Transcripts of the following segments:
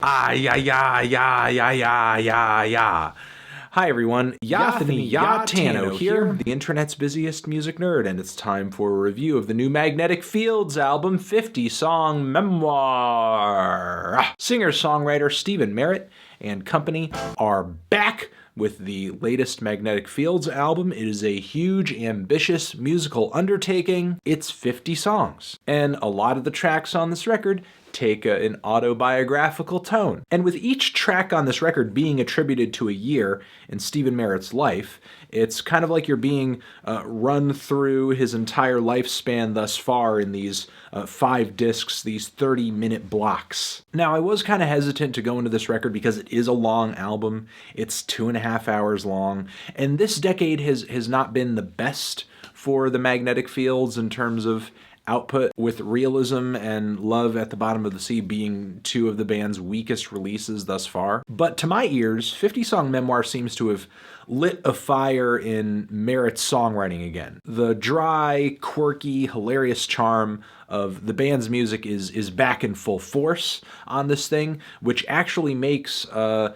Yeah. Hi everyone, Yathany Yatano here, the internet's busiest music nerd, and it's time for a review of the new Magnetic Fields album, 50 Song Memoir. Singer-songwriter Stephen Merritt and company are back with the latest Magnetic Fields album. It is a huge, ambitious musical undertaking. It's 50 songs, and a lot of the tracks on this record take an autobiographical tone. And with each track on this record being attributed to a year in Stephen Merritt's life, it's kind of like you're being run through his entire lifespan thus far in these 5 discs, these 30-minute blocks. Now, I was kind of hesitant to go into this record because it is a long album. It's 2.5 hours long, and this decade has not been the best for the Magnetic Fields in terms of output, with Realism and Love at the Bottom of the Sea being 2 of the band's weakest releases thus far. But to my ears, 50 Song Memoir seems to have lit a fire in Merritt's songwriting again. The dry, quirky, hilarious charm of the band's music is back in full force on this thing, which actually makes the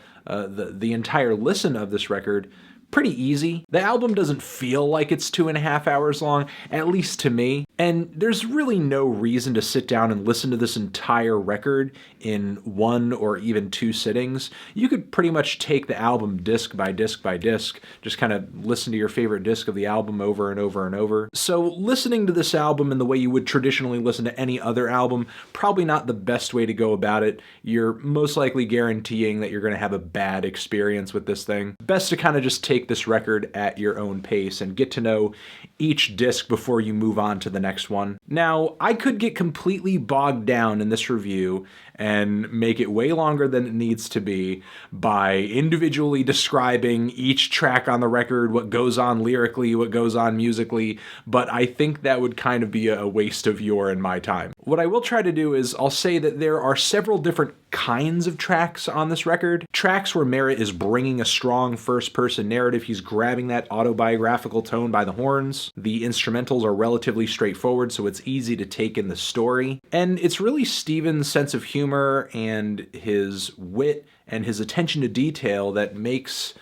entire listen of this record pretty easy. The album doesn't feel like it's 2.5 hours long, at least to me, and there's really no reason to sit down and listen to this entire record in 1 or even 2 sittings. You could pretty much take the album disc by disc by disc, just kind of listen to your favorite disc of the album over and over and over. So listening to this album in the way you would traditionally listen to any other album, probably not the best way to go about it. You're most likely guaranteeing that you're going to have a bad experience with this thing. Best to kind of just take this record at your own pace and get to know each disc before you move on to the next one. Now, I could get completely bogged down in this review and make it way longer than it needs to be by individually describing each track on the record, what goes on lyrically, what goes on musically, but I think that would kind of be a waste of your and my time. What I will try to do is I'll say that there are several different kinds of tracks on this record. Tracks where Merritt is bringing a strong first-person narrative. He's grabbing that autobiographical tone by the horns. The instrumentals are relatively straightforward, so it's easy to take in the story. And it's really Stephen's sense of humor and his wit and his attention to detail that makes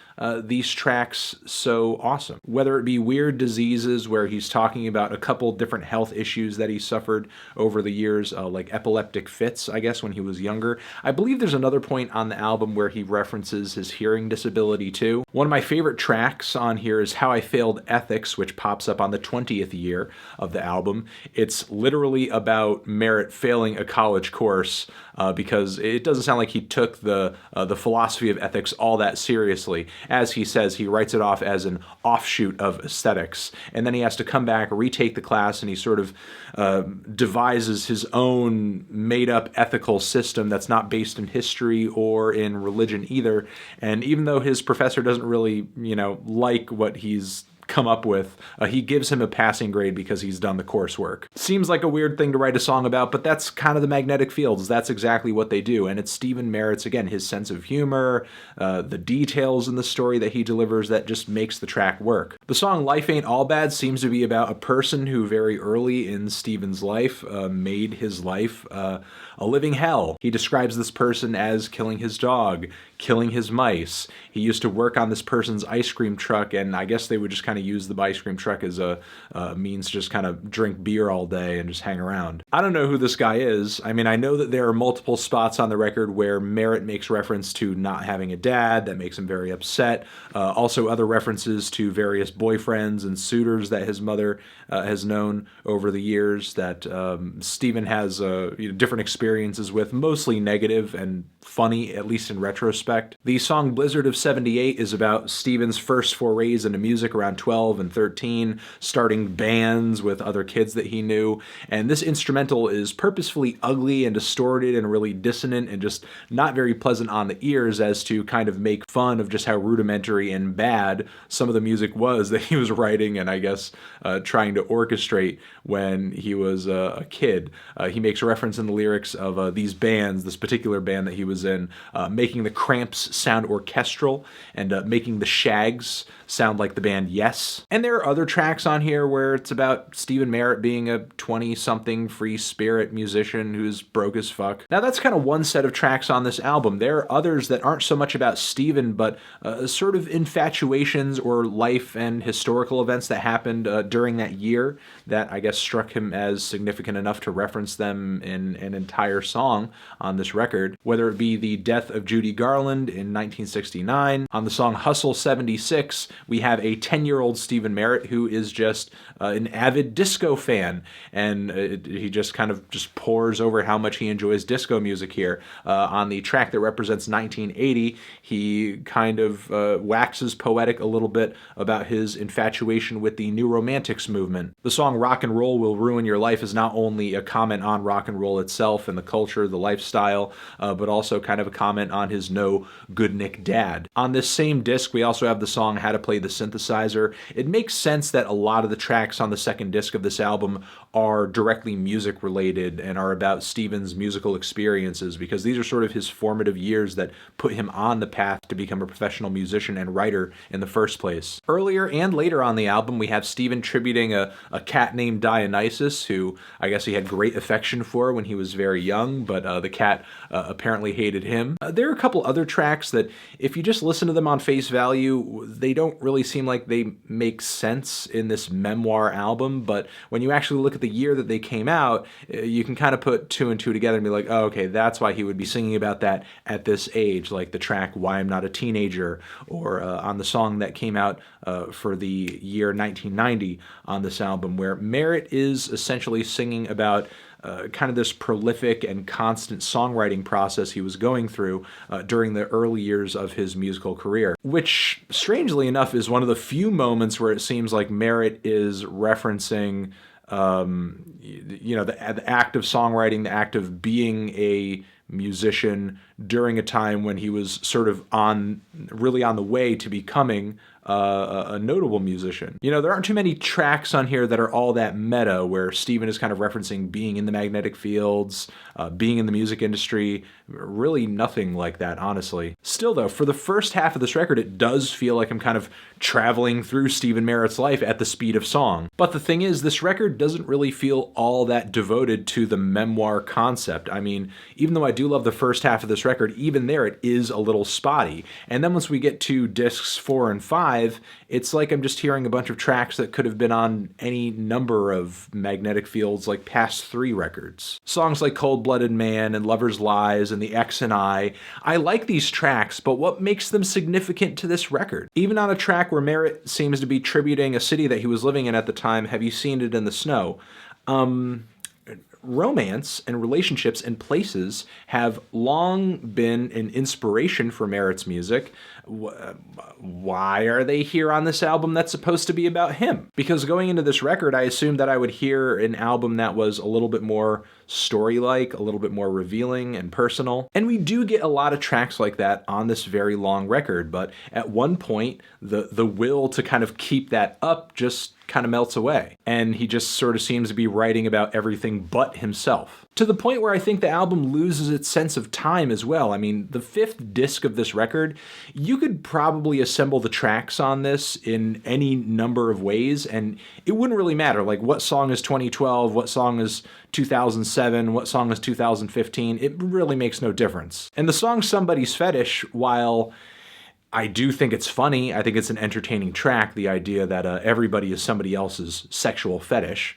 these tracks so awesome. Whether it be weird diseases where he's talking about a couple different health issues that he suffered over the years, like epileptic fits, I guess, when he was younger. I believe there's another point on the album where he references his hearing disability too. One of my favorite tracks on here is How I Failed Ethics, which pops up on the 20th year of the album. It's literally about Merritt failing a college course because it doesn't sound like he took the philosophy of ethics all that seriously. As he says, he writes it off as an offshoot of aesthetics. And then he has to come back, retake the class, and he sort of devises his own made-up ethical system that's not based in history or in religion either. And even though his professor doesn't really, like what he's come up with, he gives him a passing grade because he's done the coursework. Seems like a weird thing to write a song about, but that's kind of the Magnetic Fields. That's exactly what they do, and it's Stephen Merritt's, again, his sense of humor, the details in the story that he delivers that just makes the track work. The song Life Ain't All Bad seems to be about a person who very early in Stephen's life made his life a living hell. He describes this person as killing his dog, killing his mice. He used to work on this person's ice cream truck, and I guess they would just kind of use the ice cream truck as a means to just kind of drink beer all day and just hang around. I don't know who this guy is. I mean, I know that there are multiple spots on the record where Merritt makes reference to not having a dad. That makes him very upset. Also other references to various boyfriends and suitors that his mother has known over the years that Stephen has different experiences with, mostly negative and funny, at least in retrospect. The song Blizzard of 78 is about Stephen's first forays into music around 12 and 13, starting bands with other kids that he knew, and this instrumental is purposefully ugly and distorted and really dissonant and just not very pleasant on the ears, as to kind of make fun of just how rudimentary and bad some of the music was that he was writing and I guess trying to orchestrate when he was a kid. He makes a reference in the lyrics lyrics of these bands, this particular band that he was in, making the Cramps sound orchestral and making the Shags sound like the band Yes. And there are other tracks on here where it's about Stephen Merritt being a 20-something free spirit musician who's broke as fuck. Now that's kind of one set of tracks on this album. There are others that aren't so much about Stephen, but sort of infatuations or life and historical events that happened during that year that I guess struck him as significant enough to reference them in an entire song on this record. Whether it be the death of Judy Garland in 1969, on the song Hustle 76, we have a 10-year-old Stephen Merritt who is just an avid disco fan, and he just kind of just pours over how much he enjoys disco music here. On the track that represents 1980, he kind of waxes poetic a little bit about his infatuation with the New Romantics movement. The song Rock and Roll Will Ruin Your Life is not only a comment on rock and roll itself and the culture, the lifestyle, but also kind of a comment on his no good Nick dad. On this same disc, we also have the song How to Play the Synthesizer. It makes sense that a lot of the tracks on the second disc of this album are directly music related and are about Stephen's musical experiences, because these are sort of his formative years that put him on the path to become a professional musician and writer in the first place. Earlier and later on the album, we have Stephen tributing a cat named Dionysus, who I guess he had great affection for when he was very young, but the cat apparently hated him. There are a couple other tracks that, if you just listen to them on face value, they don't really seem like they make sense in this memoir album, but when you actually look at the year that they came out, you can kind of put two and two together and be like, oh, okay, that's why he would be singing about that at this age, like the track Why I'm Not a Teenager, or on the song that came out for the year 1990 on this album, where Merritt is essentially singing about kind of this prolific and constant songwriting process he was going through during the early years of his musical career, which, strangely enough, is one of the few moments where it seems like Merritt is referencing the act of songwriting, the act of being a musician during a time when he was sort of really on the way to becoming a notable musician. There aren't too many tracks on here that are all that meta, where Stephen is kind of referencing being in the magnetic fields, being in the music industry. Really nothing like that, honestly. Still though, for the first half of this record, it does feel like I'm kind of traveling through Stephen Merritt's life at the speed of song. But the thing is, this record doesn't really feel all that devoted to the memoir concept. I mean, even though I do love the first half of this record, even there it is a little spotty. And then once we get to discs 4 and 5, it's like I'm just hearing a bunch of tracks that could have been on any number of magnetic fields like past 3 records. Songs like Cold-Blooded Man and Lover's Lies and The X and I like these tracks, but what makes them significant to this record? Even on a track where Merritt seems to be tributing a city that he was living in at the time, Have You Seen It in the Snow? Romance and relationships and places have long been an inspiration for Merritt's music. Why are they here on this album that's supposed to be about him? Because going into this record, I assumed that I would hear an album that was a little bit more story-like, a little bit more revealing and personal. And we do get a lot of tracks like that on this very long record, but at one point, the will to kind of keep that up just kind of melts away, and he just sort of seems to be writing about everything but himself. To the point where I think the album loses its sense of time as well. I mean, the 5th disc of this record, you could probably assemble the tracks on this in any number of ways, and it wouldn't really matter. Like, what song is 2012, what song is 2007, what song is 2015, it really makes no difference. And the song Somebody's Fetish, while I do think it's funny, I think it's an entertaining track, the idea that everybody is somebody else's sexual fetish.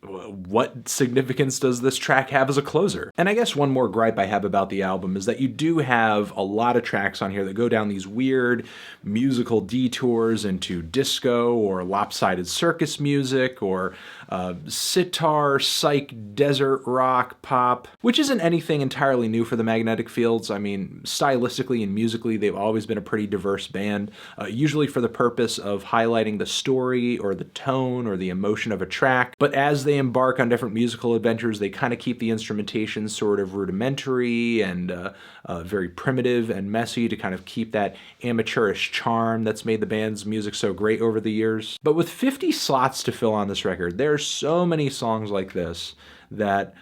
What significance does this track have as a closer? And I guess one more gripe I have about the album is that you do have a lot of tracks on here that go down these weird musical detours into disco or lopsided circus music or sitar, psych, desert rock, pop, which isn't anything entirely new for the Magnetic Fields. I mean, stylistically and musically, they've always been a pretty diverse band, usually for the purpose of highlighting the story or the tone or the emotion of a track. But as they embark on different musical adventures, they kind of keep the instrumentation sort of rudimentary and very primitive and messy to kind of keep that amateurish charm that's made the band's music so great over the years. But with 50 slots to fill on this record, there are so many songs like this that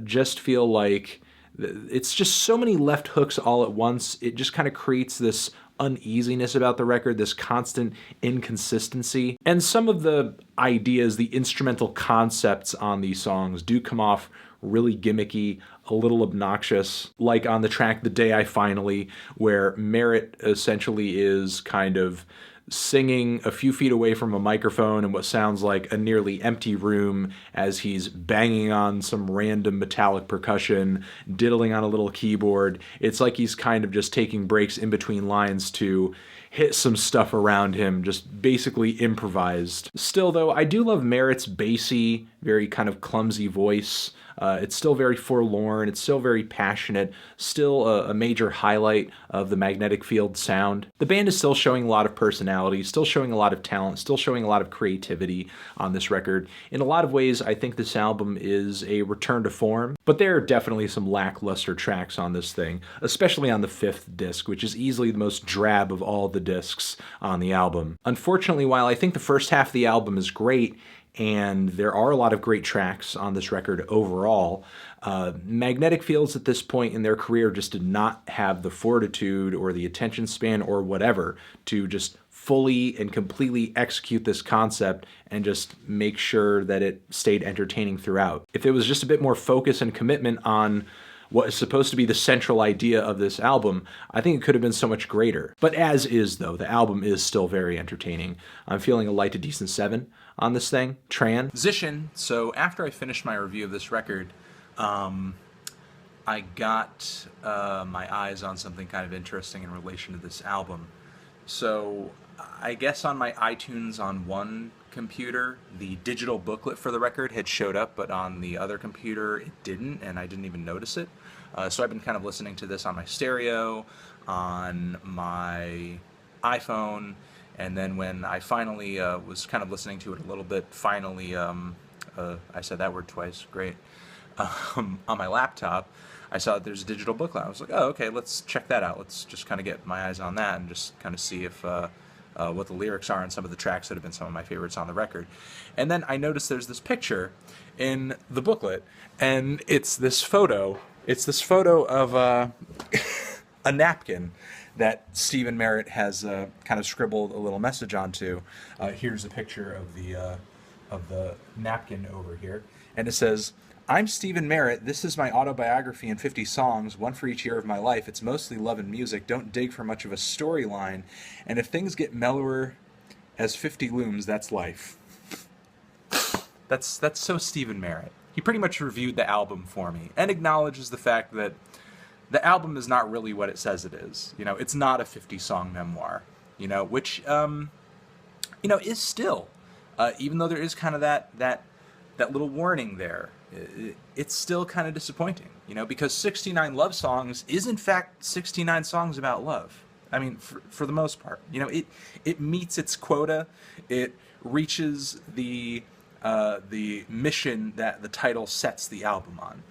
just feel like it's just so many left hooks all at once. It just kind of creates this uneasiness about the record, this constant inconsistency. And some of the ideas, the instrumental concepts on these songs do come off really gimmicky, a little obnoxious, like on the track The Day I Finally, where Merritt essentially is kind of singing a few feet away from a microphone in what sounds like a nearly empty room as he's banging on some random metallic percussion, diddling on a little keyboard. It's like he's kind of just taking breaks in between lines to hit some stuff around him, just basically improvised. Still though, I do love Merritt's bassy, very kind of clumsy voice. It's still very forlorn, it's still very passionate, still a major highlight of the magnetic field sound. The band is still showing a lot of personality, still showing a lot of talent, still showing a lot of creativity on this record. In a lot of ways, I think this album is a return to form, but there are definitely some lackluster tracks on this thing, especially on the 5th disc, which is easily the most drab of all the discs on the album. Unfortunately, while I think the first half of the album is great, and there are a lot of great tracks on this record overall, Magnetic Fields at this point in their career just did not have the fortitude or the attention span or whatever to just fully and completely execute this concept and just make sure that it stayed entertaining throughout. If it was just a bit more focus and commitment on what is supposed to be the central idea of this album, I think it could have been so much greater. But as is, though, the album is still very entertaining. I'm feeling a light to decent 7 on this thing. Transition. So after I finished my review of this record, I got my eyes on something kind of interesting in relation to this album. So I guess on my iTunes on one computer, the digital booklet for the record had showed up, but on the other computer it didn't, and I didn't even notice it. So I've been kind of listening to this on my stereo, on my iPhone, and then when I finally was kind of listening to it a little bit, finally, I said that word twice, great, on my laptop, I saw that there's a digital booklet. I was like, oh, okay, let's check that out. Let's just kind of get my eyes on that and just kind of see if what the lyrics are on some of the tracks that have been some of my favorites on the record. And then I noticed there's this picture in the booklet, and it's this photo. It's this photo of a napkin that Stephen Merritt has kind of scribbled a little message onto. Here's a picture of the napkin over here, and it says, "I'm Stephen Merritt. This is my autobiography in 50 songs, one for each year of my life. It's mostly love and music. Don't dig for much of a storyline. And if things get mellower as 50 looms, that's life." That's so Stephen Merritt. He pretty much reviewed the album for me and acknowledges the fact that the album is not really what it says it is. You know, it's not a 50-song memoir, you know, which, is still, even though there is kind of that little warning there, it's still kind of disappointing, you know, because 69 Love Songs is in fact 69 songs about love. I mean, for the most part, you know, it meets its quota, it reaches the mission that the title sets the album on.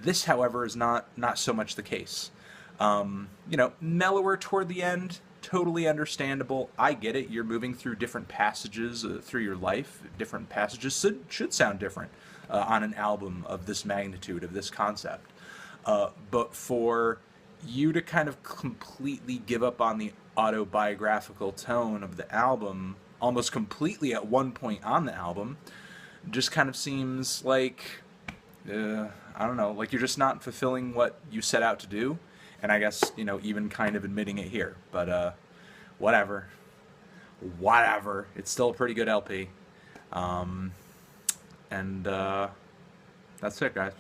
This, however, is not so much the case. Mellower toward the end, totally understandable. I get it. You're moving through different passages through your life. Different passages should sound different on an album of this magnitude, of this concept. But for you to kind of completely give up on the autobiographical tone of the album, almost completely at one point on the album, just kind of seems like, I don't know, like you're just not fulfilling what you set out to do. And I guess, you know, even kind of admitting it here. But whatever. It's still a pretty good LP. That's it, guys.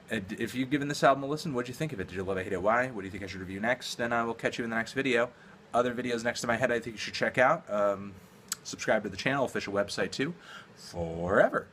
If you've given this album a listen, what'd you think of it? Did you love it, hate it, why? What do you think I should review next? And I will catch you in the next video. Other videos next to my head I think you should check out. Subscribe to the channel, official website too. Forever.